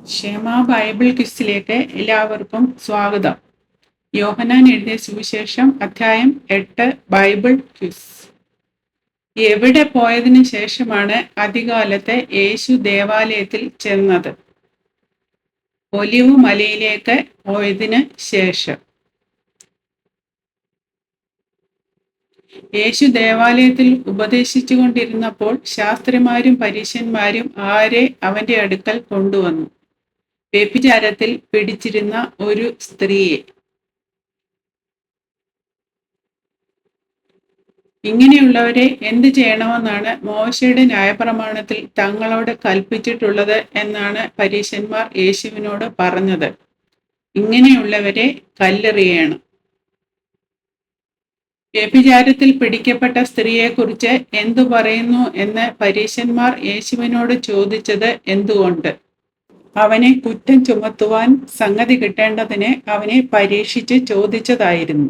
ക്ഷേമ ബൈബിൾ ക്വിസിലേക്ക് എല്ലാവർക്കും സ്വാഗതം. യോഹന്നാൻ എഴുതിയ സുവിശേഷം അധ്യായം 8 ബൈബിൾ ക്വിസ്. എവിടെ പോയതിനു ശേഷമാണ് അതികാലത്ത് യേശു ദേവാലയത്തിൽ ചെന്നത്? ഒലിവ് മലയിലേക്ക് പോയതിന് ശേഷം. യേശു ദേവാലയത്തിൽ ഉപദേശിച്ചു കൊണ്ടിരുന്നപ്പോൾ ശാസ്ത്രിമാരും പരീശന്മാരും ആരെ അവന്റെ അടുക്കൽ കൊണ്ടുവന്നു? വ്യഭിചാരത്തിൽ പിടിച്ചിരുന്ന ഒരു സ്ത്രീയെ. ഇങ്ങനെയുള്ളവരെ എന്ത് ചെയ്യണമെന്നാണ് മോശയുടെ ന്യായപ്രമാണത്തിൽ തങ്ങളോട് കൽപ്പിച്ചിട്ടുള്ളത് എന്നാണ് പരീശന്മാർ യേശുവിനോട് പറഞ്ഞത്. ഇങ്ങനെയുള്ളവരെ കല്ലെറിയണം. വ്യഭിചാരത്തിൽ പിടിക്കപ്പെട്ട സ്ത്രീയെക്കുറിച്ച് എന്തു പറയുന്നു എന്ന് പരീശന്മാർ യേശുവിനോട് ചോദിച്ചത് എന്തുകൊണ്ട്? അവനെ കുറ്റം ചുമത്തുവാൻ സംഗതി കിട്ടേണ്ടതിന് അവനെ പരീക്ഷിച്ച് ചോദിച്ചതായിരുന്നു.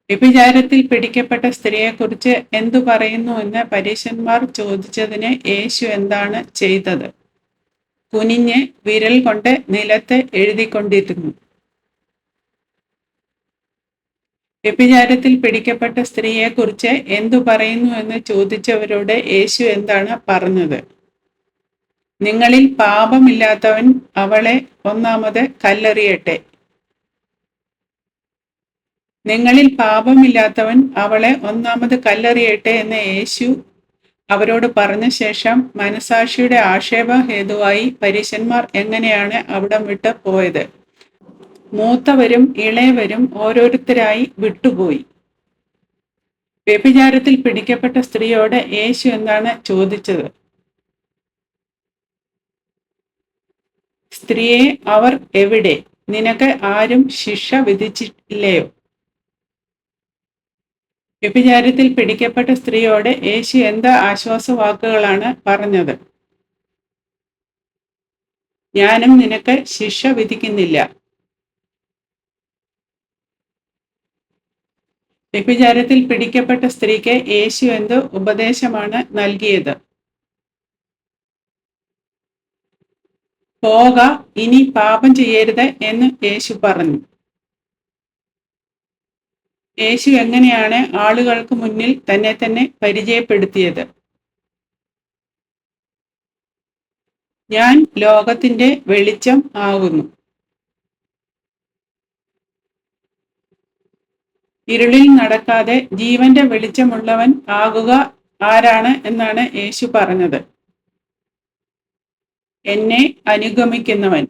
വ്യഭിചാരത്തിൽ പിടിക്കപ്പെട്ട സ്ത്രീയെക്കുറിച്ച് എന്തു പറയുന്നു എന്ന് പരീശന്മാർ ചോദിച്ചതിന് യേശു എന്താണ് ചെയ്തത്? കുനിഞ്ഞ് വിരൽ കൊണ്ട് നിലത്ത് എഴുതിക്കൊണ്ടിരുന്നു. വ്യഭിചാരത്തിൽ പിടിക്കപ്പെട്ട സ്ത്രീയെക്കുറിച്ച് എന്തു പറയുന്നു എന്ന് ചോദിച്ചവരോട് യേശു എന്താണ് പറഞ്ഞത്? നിങ്ങളിൽ പാപമില്ലാത്തവൻ അവളെ ഒന്നാമത് കല്ലെറിയട്ടെ. നിങ്ങളിൽ പാപമില്ലാത്തവൻ അവളെ ഒന്നാമത് കല്ലെറിയട്ടെ എന്ന് യേശു അവരോട് പറഞ്ഞ ശേഷം മനസാക്ഷിയുടെ ആക്ഷേപ ഹേതുവായി പരീശന്മാർ എങ്ങനെയാണ് അവിടം വിട്ട് പോയത്? മൂത്തവരും ഇളയവരും ഓരോരുത്തരായി വിട്ടുപോയി. വ്യഭിചാരത്തിൽ പിടിക്കപ്പെട്ട സ്ത്രീയോട് യേശു എന്താണ് ചോദിച്ചത്? സ്ത്രീയെ, അവർ എവിടെ? നിനക്ക് ആരും ശിക്ഷ വിധിച്ചില്ലയോ? വ്യഭിചാരത്തിൽ പിടിക്കപ്പെട്ട സ്ത്രീയോട് യേശു എന്ത് ആശ്വാസവാക്കുകളാണ് പറഞ്ഞത്? ഞാനും നിനക്ക് ശിക്ഷ വിധിക്കുന്നില്ല. വ്യഭിചാരത്തിൽ പിടിക്കപ്പെട്ട സ്ത്രീക്ക് യേശു എന്ത് ഉപദേശമാണ് നൽകിയത്? പോക, ഇനി പാപം ചെയ്യരുത് എന്ന് യേശു പറഞ്ഞു. യേശു എങ്ങനെയാണ് ആളുകൾക്ക് മുന്നിൽ തന്നെ പരിചയപ്പെടുത്തിയത്? ഞാൻ ലോകത്തിന്റെ വെളിച്ചം ആകുന്നു. ഇരുളിൽ നടക്കാതെ ജീവന്റെ വെളിച്ചമുള്ളവൻ ആകുക ആരാണ് എന്നാണ് യേശു പറഞ്ഞത്? എന്നെ അനുഗമിക്കുന്നവൻ.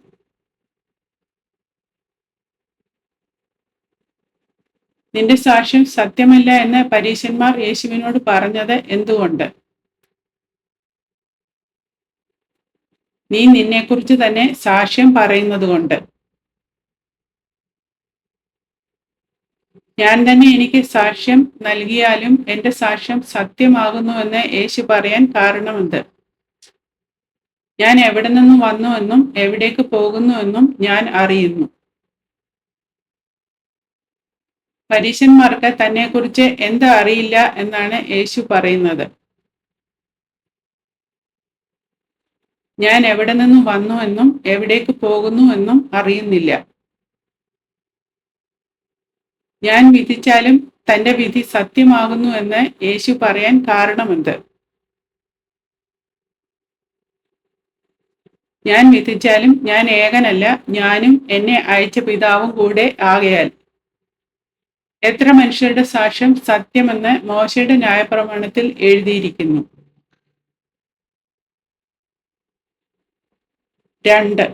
നിന്റെ സാക്ഷ്യം സത്യമല്ല എന്ന് പരീശന്മാർ യേശുവിനോട് പറഞ്ഞത് എന്തുകൊണ്ട്? നീ നിന്നെക്കുറിച്ച് തന്നെ സാക്ഷ്യം പറയുന്നത് കൊണ്ട്. ഞാൻ തന്നെ എനിക്ക് സാക്ഷ്യം നൽകിയാലും എന്റെ സാക്ഷ്യം സത്യമാകുന്നുവെന്ന് യേശു പറയാൻ കാരണമെന്ത്? ഞാൻ എവിടെ നിന്ന് വന്നുവെന്നും എവിടേക്ക് പോകുന്നുവെന്നും ഞാൻ അറിയുന്നു. പരീശന്മാർക്ക് തന്നെക്കുറിച്ച് എന്ത് അറിയില്ല എന്നാണ് യേശു പറയുന്നത്? ഞാൻ എവിടെ നിന്ന് വന്നുവെന്നും എവിടേക്ക് പോകുന്നുവെന്നും അറിയുന്നില്ല. ഞാൻ വിധിച്ചാലും തന്റെ വിധി സത്യമാകുന്നു എന്ന് യേശു പറയാൻ കാരണമെന്ത്? ഞാൻ വിധിച്ചാലും ഞാൻ ഏകനല്ല, ഞാനും എന്നെ അയച്ച പിതാവും കൂടെ ആകയാൽ. എത്ര മനുഷ്യരുടെ സാക്ഷ്യം സത്യമെന്ന് മോശയുടെ ന്യായപ്രമാണത്തിൽ എഴുതിയിരിക്കുന്നു? 2.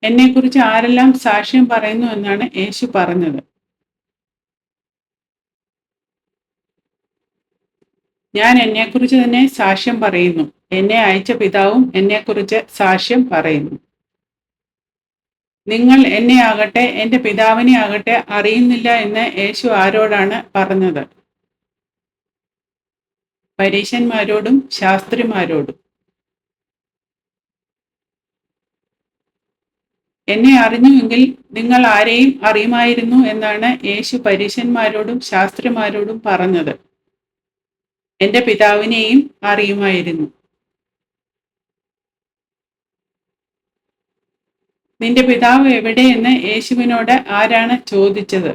എന്നെക്കുറിച്ച് ആരെല്ലാം സാക്ഷ്യം പറയുന്നു എന്നാണ് യേശു പറഞ്ഞത്? ഞാൻ എന്നെക്കുറിച്ച് തന്നെ സാക്ഷ്യം പറയുന്നു. എന്നെ അയച്ച പിതാവും എന്നെക്കുറിച്ച് സാക്ഷ്യം പറയുന്നു. നിങ്ങൾ എന്നെ ആകട്ടെ എൻ്റെ പിതാവിനെ ആകട്ടെ അറിയുന്നില്ല എന്ന് യേശു ആരോടാണ് പറഞ്ഞത്? പരീശന്മാരോടും ശാസ്ത്രിമാരോടും. എന്നെ അറിഞ്ഞുവെങ്കിൽ നിങ്ങൾ ആരെയും അറിയുമായിരുന്നു എന്നാണ് യേശു പരീശന്മാരോടും ശാസ്ത്രിമാരോടും പറഞ്ഞത്. എന്റെ പിതാവിനെയും അറിയുമായിരുന്നു. നിന്റെ പിതാവ് എവിടെയെന്ന് യേശുവിനോട് ആരാണ് ചോദിച്ചത്?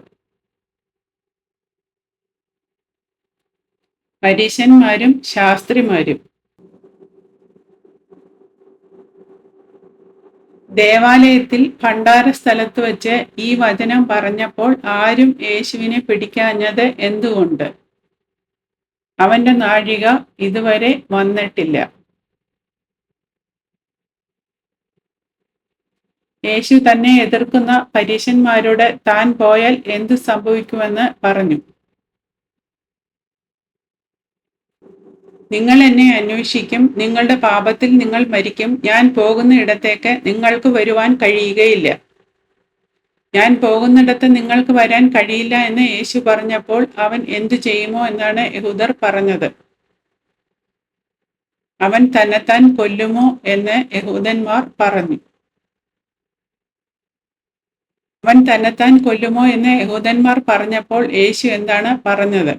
പരീശന്മാരും ശാസ്ത്രിമാരും. ദേവാലയത്തിൽ ഭണ്ഡാര സ്ഥലത്ത് വെച്ച് ഈ വചനം പറഞ്ഞപ്പോൾ ആരും യേശുവിനെ പിടിക്കാഞ്ഞത് എന്തുകൊണ്ട്? അവന്റെ നാഴിക ഇതുവരെ വന്നിട്ടില്ല. യേശു തന്നെ എതിർക്കുന്ന പരീശന്മാരോട് താൻ പോയാൽ എന്തു സംഭവിക്കുമെന്ന് പറഞ്ഞു. നിങ്ങൾ എന്നെ അന്വേഷിക്കും, നിങ്ങളുടെ പാപത്തിൽ നിങ്ങൾ മരിക്കും. ഞാൻ പോകുന്ന ഇടത്തേക്ക് നിങ്ങൾക്ക് വരുവാൻ കഴിയുകയില്ല. ഞാൻ പോകുന്നിടത്ത് നിങ്ങൾക്ക് വരാൻ കഴിയില്ല എന്ന് യേശു പറഞ്ഞപ്പോൾ അവൻ എന്തു ചെയ്യുമോ എന്നാണ് യഹൂദർ പറഞ്ഞത്. അവൻ തന്നെത്താൻ കൊല്ലുമോ എന്ന് യഹൂദന്മാർ പറഞ്ഞു. അവൻ തന്നെത്താൻ കൊല്ലുമോ എന്ന് യഹൂദന്മാർ പറഞ്ഞപ്പോൾ യേശു എന്താണ് പറഞ്ഞത്?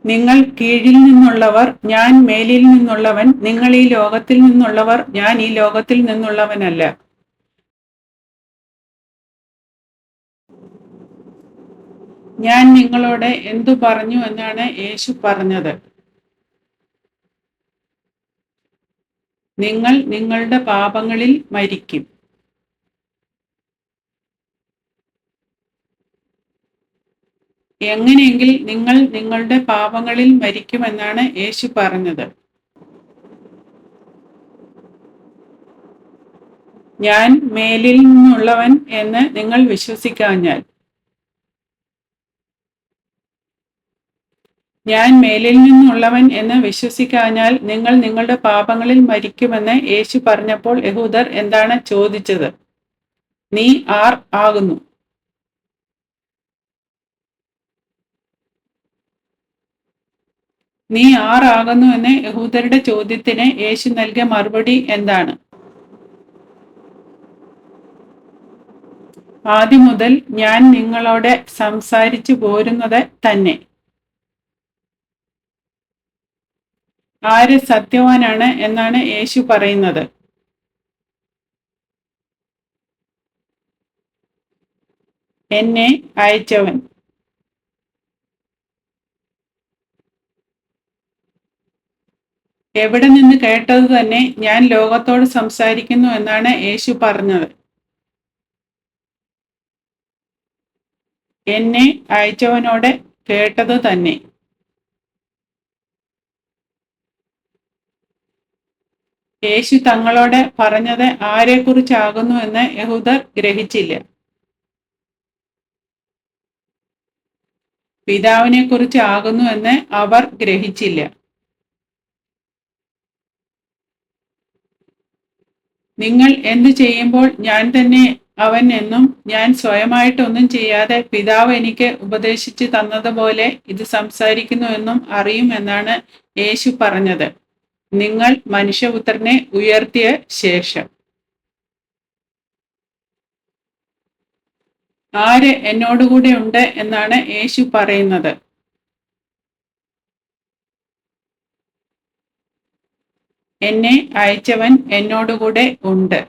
നിങ്ങൾ കീഴിൽ നിന്നുള്ളവർ, ഞാൻ മേലിൽ നിന്നുള്ളവൻ. നിങ്ങൾ ഈ ലോകത്തിൽ നിന്നുള്ളവർ, ഞാൻ ഈ ലോകത്തിൽ നിന്നുള്ളവനല്ല. ഞാൻ നിങ്ങളോട് എന്തു പറഞ്ഞു എന്നാണ് യേശു പറഞ്ഞത്? നിങ്ങൾ നിങ്ങളുടെ പാപങ്ങളിൽ മരിക്കും. എങ്ങനെയെങ്കിൽ നിങ്ങൾ നിങ്ങളുടെ പാപങ്ങളിൽ മരിക്കുമെന്നാണ് യേശു പറഞ്ഞത്. ഞാൻ മേലിൽ നിന്നുള്ളവൻ എന്ന് നിങ്ങൾ വിശ്വസിക്കാഞ്ഞാൽ. ഞാൻ മേലിൽ നിന്നുള്ളവൻ എന്ന് വിശ്വസിക്കാഞ്ഞാൽ നിങ്ങൾ നിങ്ങളുടെ പാപങ്ങളിൽ മരിക്കുമെന്ന് യേശു പറഞ്ഞപ്പോൾ യഹൂദർ എന്താണ് ചോദിച്ചത്? നീ ആർ ആകുന്നു? നീ ആറാകുന്നു എന്ന് യഹൂദരുടെ ചോദ്യത്തിന് യേശു നൽകിയ മറുപടി എന്താണ്? ആദ്യം മുതൽ ഞാൻ നിങ്ങളോട് സംസാരിച്ചു പോരുന്നത് തന്നെ. ആര് സത്യവാനാണ് എന്നാണ് യേശു പറയുന്നത്? എന്നെ അയച്ചവൻ. എവിടെ നിന്ന് കേട്ടത് തന്നെ ഞാൻ ലോകത്തോട് സംസാരിക്കുന്നു എന്നാണ് യേശു പറഞ്ഞത്. എന്നെ അയച്ചവനോട് കേട്ടത് തന്നെ. യേശു തങ്ങളോട് പറഞ്ഞത് ആരെക്കുറിച്ചാകുന്നു എന്ന് യഹൂദർ ഗ്രഹിച്ചില്ല. പിതാവിനെ കുറിച്ച് ആകുന്നു എന്ന് അവർ ഗ്രഹിച്ചില്ല. നിങ്ങൾ എന്തു ചെയ്യുമ്പോൾ ഞാൻ തന്നെ അവൻ എന്നും ഞാൻ സ്വയമായിട്ടൊന്നും ചെയ്യാതെ പിതാവ് എനിക്ക് ഉപദേശിച്ചു തന്നതുപോലെ ഇത് സംസാരിക്കുന്നു എന്നും അറിയും എന്നാണ് യേശു പറഞ്ഞത്. നിങ്ങൾ മനുഷ്യപുത്രനെ ഉയർത്തിയ ശേഷം. ആര് എന്നോടുകൂടെ ഉണ്ട് എന്നാണ് യേശു പറയുന്നത്? എന്നെ അയച്ചവൻ എന്നോടുകൂടെ ഉണ്ട്.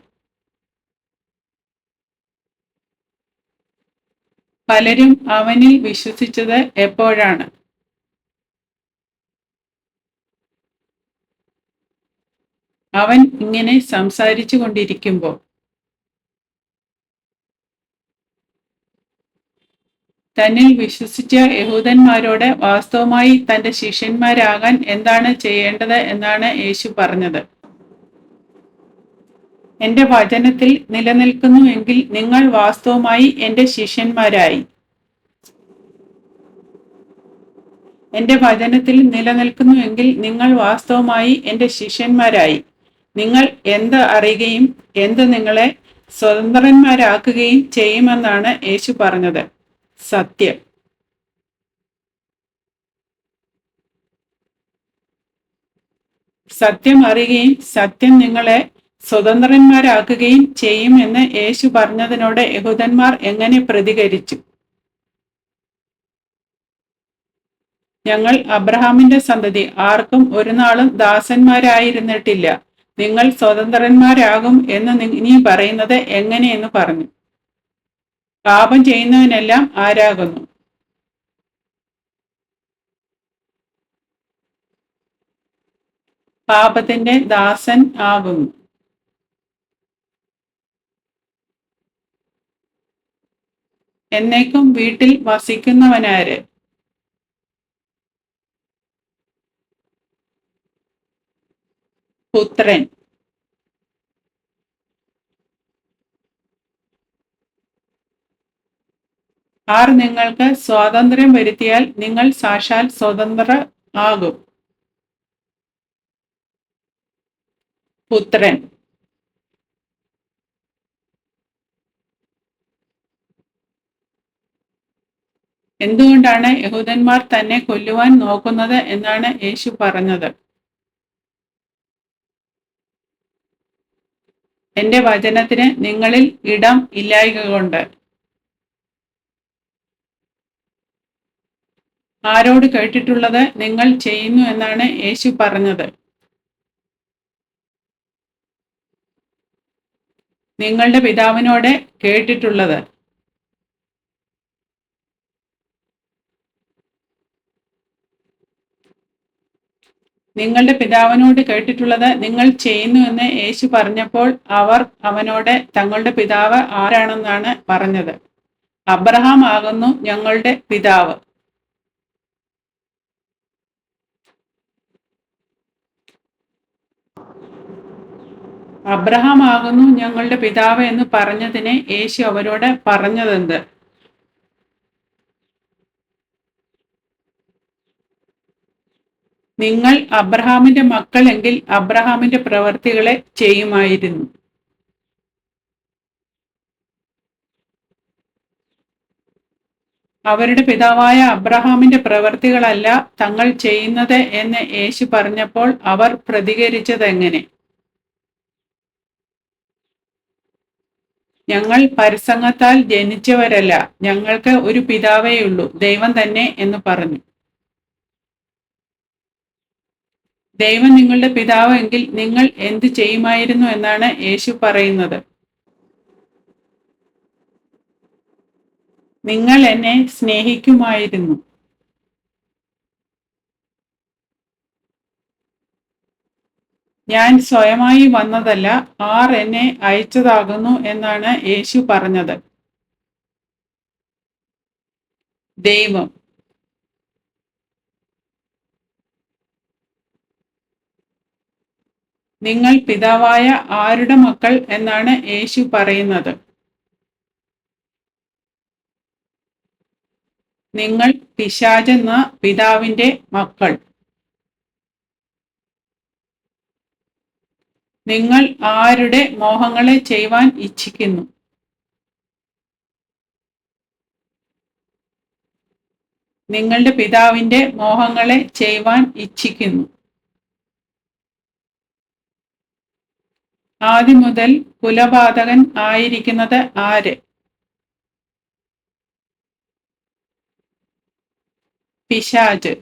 പലരും അവനിൽ വിശ്വസിച്ചത് എപ്പോഴാണ്? അവൻ ഇങ്ങനെ സംസാരിച്ചു കൊണ്ടിരിക്കുമ്പോൾ. തന്നിൽ വിശ്വസിച്ച യഹൂദന്മാരോട് വാസ്തവമായി തന്റെ ശിഷ്യന്മാരാകാൻ എന്താണ് ചെയ്യേണ്ടത് എന്നാണ് യേശു പറഞ്ഞത്. എന്റെ വചനത്തിൽ നിലനിൽക്കുന്നുവെങ്കിൽ നിങ്ങൾ വാസ്തവമായി എന്റെ ശിഷ്യന്മാരായി. എന്റെ വചനത്തിൽ നിലനിൽക്കുന്നുവെങ്കിൽ നിങ്ങൾ വാസ്തവമായി എന്റെ ശിഷ്യന്മാരായി. നിങ്ങൾ എന്ത് അറിയുകയും എന്ത് നിങ്ങളെ സ്വതന്ത്രന്മാരാക്കുകയും ചെയ്യുമെന്നാണ് യേശു പറഞ്ഞത്. സത്യം. സത്യം അറിയുകയും സത്യം നിങ്ങളെ സ്വതന്ത്രന്മാരാക്കുകയും ചെയ്യുമെന്ന് യേശു പറഞ്ഞതിനോട് യഹൂദന്മാർ എങ്ങനെ പ്രതികരിച്ചു? ഞങ്ങൾ അബ്രഹാമിന്റെ സന്തതി, ആർക്കും ഒരു നാളും ദാസന്മാരായിരുന്നിട്ടില്ല. നിങ്ങൾ സ്വതന്ത്രന്മാരാകും എന്ന് നീ പറയുന്നത് എങ്ങനെയെന്ന് പറഞ്ഞു. പാപം ചെയ്യുന്നവനെല്ലാം ആരാകുന്നു? പാപത്തിന്റെ ദാസൻ ആകുന്നു. എന്നേക്കും വീട്ടിൽ വസിക്കുന്നവനാര്? പുത്രൻ. ആർ നിങ്ങൾക്ക് സ്വാതന്ത്ര്യം വരുത്തിയാൽ നിങ്ങൾ സാക്ഷാൽ സ്വതന്ത്ര ആകും. പുത്രൻ. എന്തുകൊണ്ടാണ് യഹൂദന്മാർ തന്നെ കൊല്ലുവാൻ നോക്കുന്നത് എന്നാണ് യേശു പറഞ്ഞത്. എന്റെ വചനത്തിന് നിങ്ങളിൽ ഇടം ഇല്ലായ്ക കൊണ്ട്. ആരോട് കേട്ടിട്ടുള്ളത് നിങ്ങൾ ചെയ്യുന്നു എന്നാണ് യേശു പറഞ്ഞത്. നിങ്ങളുടെ പിതാവിനോട് കേട്ടിട്ടുള്ളത്. നിങ്ങളുടെ പിതാവിനോട് കേട്ടിട്ടുള്ളത് നിങ്ങൾ ചെയ്യുന്നു എന്ന് യേശു പറഞ്ഞപ്പോൾ അവർ അവനോട് തങ്ങളുടെ പിതാവ് ആരാണെന്നാണ് പറഞ്ഞത്. അബ്രഹാം ആകുന്നു ഞങ്ങളുടെ പിതാവ്. അബ്രഹാം ആകുന്നു ഞങ്ങളുടെ പിതാവ് എന്ന് പറഞ്ഞതിന് യേശു അവരോട് പറഞ്ഞതെന്ത്? നിങ്ങൾ അബ്രഹാമിന്റെ മക്കളെങ്കിൽ അബ്രഹാമിന്റെ പ്രവർത്തികളെ ചെയ്യുമായിരുന്നു. അവരുടെ പിതാവായ അബ്രഹാമിന്റെ പ്രവർത്തികളല്ല തങ്ങൾ ചെയ്യുന്നത് എന്ന് യേശു പറഞ്ഞപ്പോൾ അവർ പ്രതികരിച്ചതെങ്ങനെ? ഞങ്ങൾ പരസംഗത്താൽ ജനിച്ചവരല്ല, ഞങ്ങൾക്ക് ഒരു പിതാവേയുള്ളൂ, ദൈവം തന്നെ എന്ന് പറഞ്ഞു. ദൈവം നിങ്ങളുടെ പിതാവ് എങ്കിൽ നിങ്ങൾ എന്ത് ചെയ്യുമായിരുന്നു എന്നാണ് യേശു പറയുന്നത്. നിങ്ങൾ എന്നെ സ്നേഹിക്കുമായിരുന്നു. ഞാൻ സ്വയമായി വന്നതല്ല, ആർ എന്നെ അയച്ചതാകുന്നു എന്നാണ് യേശു പറഞ്ഞത്. ദൈവം. നിങ്ങൾ പിതാവായ ആരുടെ മക്കൾ എന്നാണ് യേശു പറയുന്നത്? നിങ്ങൾ പിശാചെന്ന പിതാവിന്റെ മക്കൾ. നിങ്ങൾ ആരുടെ മോഹങ്ങളെ ചെയ്യുവാൻ ഇച്ഛിക്കുന്നു? നിങ്ങളുടെ പിതാവിന്റെ മോഹങ്ങളെ ചെയ്യുവാൻ ഇച്ഛിക്കുന്നു. ആദ്യം മുതൽ കുലപാതകൻ ആയിരിക്കുന്നത് ആര്? പിശാച്.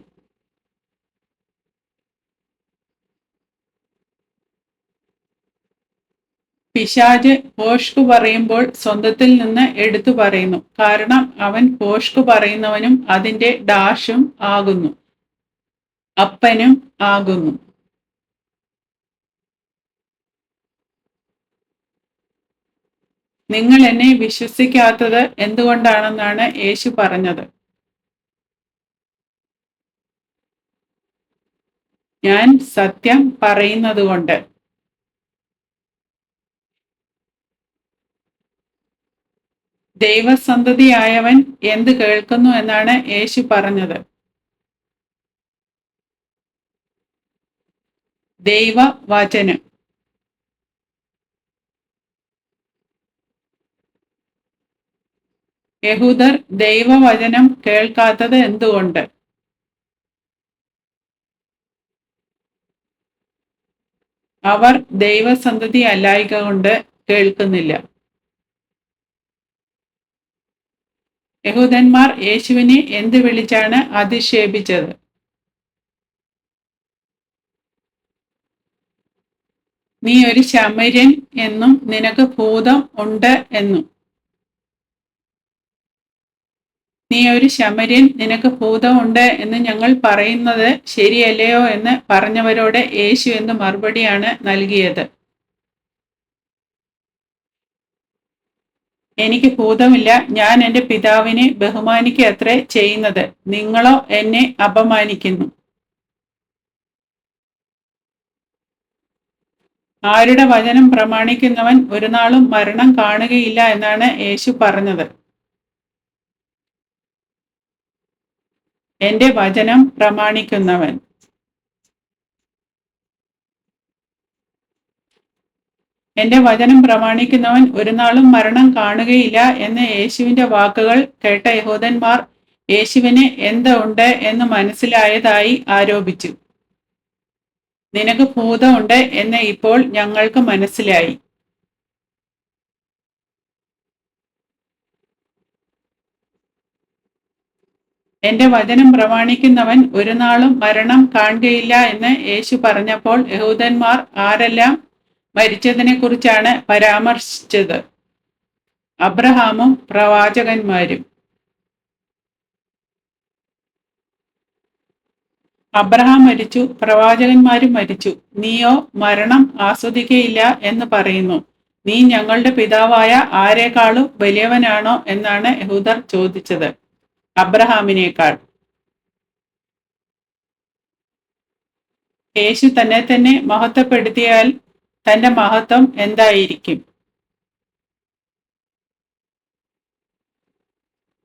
പിശാച് ഭോഷ്കു പറയുമ്പോൾ സ്വന്തത്തിൽ നിന്ന് എടുത്തു പറയുന്നു, കാരണം അവൻ ഭോഷ്കു പറയുന്നവനും അതിന്റെ ഡാഷും ആകുന്നു, അപ്പനും ആകുന്നു. നിങ്ങൾ എന്നെ വിശ്വസിക്കാത്തത് എന്തുകൊണ്ടാണെന്നാണ് യേശു പറഞ്ഞത്. ഞാൻ സത്യം പറയുന്നത് കൊണ്ട്. ദൈവസന്തതിയായവൻ എന്ത് കേൾക്കുന്നു എന്നാണ് യേശു പറഞ്ഞത്. ദൈവവചനം. യഹൂദർ ദൈവവചനം കേൾക്കാത്തത് എന്തുകൊണ്ട്? അവർ ദൈവസന്തതി അല്ലായ്ക കൊണ്ട് കേൾക്കുന്നില്ല. യഹൂദന്മാർ യേശുവിനെ എന്ത് വിളിച്ചാണ് അധിക്ഷേപിച്ചത്? നീ ഒരു ശമര്യൻ എന്നും നിനക്ക് ഭൂതം ഉണ്ട് എന്നും. നീ ഒരു ശമര്യൻ, നിനക്ക് ഭൂതമുണ്ട് എന്ന് ഞങ്ങൾ പറയുന്നത് ശരിയല്ലയോ എന്ന് പറഞ്ഞവരോട് യേശു എന്ന് മറുപടിയാണ് നൽകിയത്. എനിക്ക് ഭൂതമില്ല, ഞാൻ എൻ്റെ പിതാവിനെ ബഹുമാനിക്കത്രേ ചെയ്യുന്നത്. നിങ്ങളോ എന്നെ അപമാനിക്കുന്നു. ആരുടെ വചനം പ്രമാണിക്കുന്നവൻ ഒരു നാളും മരണം കാണുകയില്ല എന്നാണ് യേശു പറഞ്ഞത്. എൻ്റെ വചനം പ്രമാണിക്കുന്നവൻ. എൻ്റെ വചനം പ്രമാണിക്കുന്നവൻ ഒരു നാളും മരണം കാണുകയില്ല എന്ന യേശുവിൻ്റെ വാക്കുകൾ കേട്ട യഹൂദന്മാർ യേശുവിന് എന്തുണ്ട് എന്ന് മനസ്സിലായതായി ആരോപിച്ചു. നിനക്ക് ഭൂതമുണ്ട് എന്ന് ഇപ്പോൾ ഞങ്ങൾക്ക് മനസ്സിലായി. എൻ്റെ വചനം പ്രമാണിക്കുന്നവൻ ഒരു നാളും മരണം കാണുകയില്ല എന്ന് യേശു പറഞ്ഞപ്പോൾ യഹൂദന്മാർ ആരെല്ലാം മരിച്ചതിനെ കുറിച്ചാണ് പരാമർശിച്ചത്? അബ്രഹാമും പ്രവാചകന്മാരും. അബ്രഹാം മരിച്ചു, പ്രവാചകന്മാരും മരിച്ചു. നീയോ മരണം ആസ്വദിക്കയില്ല എന്ന് പറയുന്നു. നീ ഞങ്ങളുടെ പിതാവായ ആരെക്കാളും വലിയവനാണോ എന്നാണ് യഹൂദർ ചോദിച്ചത്. അബ്രഹാമിനേക്കാൾ. യേശു തന്നെ മഹത്വപ്പെടുത്തിയാൽ തന്റെ മഹത്വം എന്തായിരിക്കും?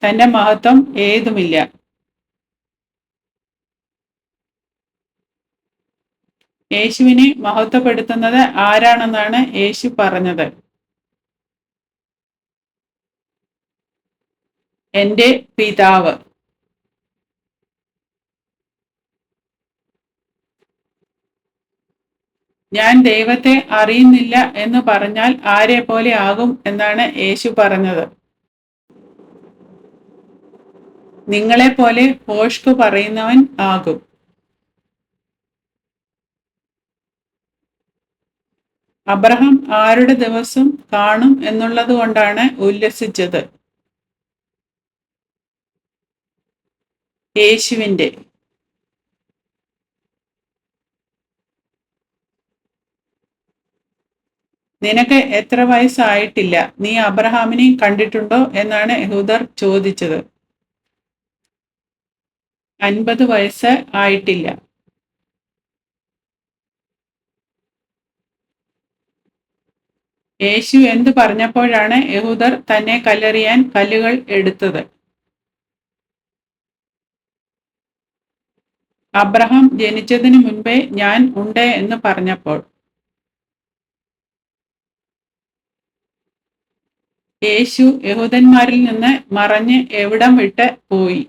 തന്റെ മഹത്വം ഏതുമില്ല. യേശുവിനെ മഹത്വപ്പെടുത്തുന്നത് ആരാണെന്നാണ് യേശു പറഞ്ഞത്? എൻ്റെ പിതാവ്. ഞാൻ ദൈവത്തെ അറിയുന്നില്ല എന്ന് പറഞ്ഞാൽ ആരെ പോലെ ആകും എന്നാണ് യേശു പറഞ്ഞത്? നിങ്ങളെപ്പോലെ ഭോഷ്ക് പറയുന്നവൻ ആകും. അബ്രഹാം ആരുടെ ദിവസം കാണും എന്നുള്ളത് കൊണ്ടാണ് ഉല്ലസിച്ചത്? യേശുവിൻ്റെ. നിനക്ക് എത്ര വയസ്സായിട്ടില്ല, നീ അബ്രഹാമിനെ കണ്ടിട്ടുണ്ടോ എന്നാണ് യഹൂദർ ചോദിച്ചത്. 50 വയസ്സ് ആയിട്ടില്ല. യേശു എന്ത് പറഞ്ഞപ്പോഴാണ് യഹൂദർ തന്നെ കല്ലെറിയാൻ കല്ലുകൾ എടുത്തത്? അബ്രഹാം ജനിച്ചതിന് മുൻപേ ഞാൻ ഉണ്ട് എന്ന് പറഞ്ഞപ്പോൾ. യേശു യഹൂദന്മാരിൽ നിന്ന് മറഞ്ഞ് എവിടം വിട്ട് പോയി?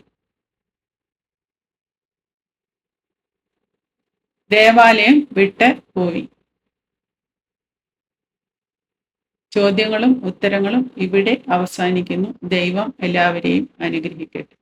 ദേവാലയം വിട്ട് പോയി. ചോദ്യങ്ങളും ഉത്തരങ്ങളും ഇവിടെ അവസാനിക്കുന്നു. ദൈവം എല്ലാവരെയും അനുഗ്രഹിക്കട്ടെ.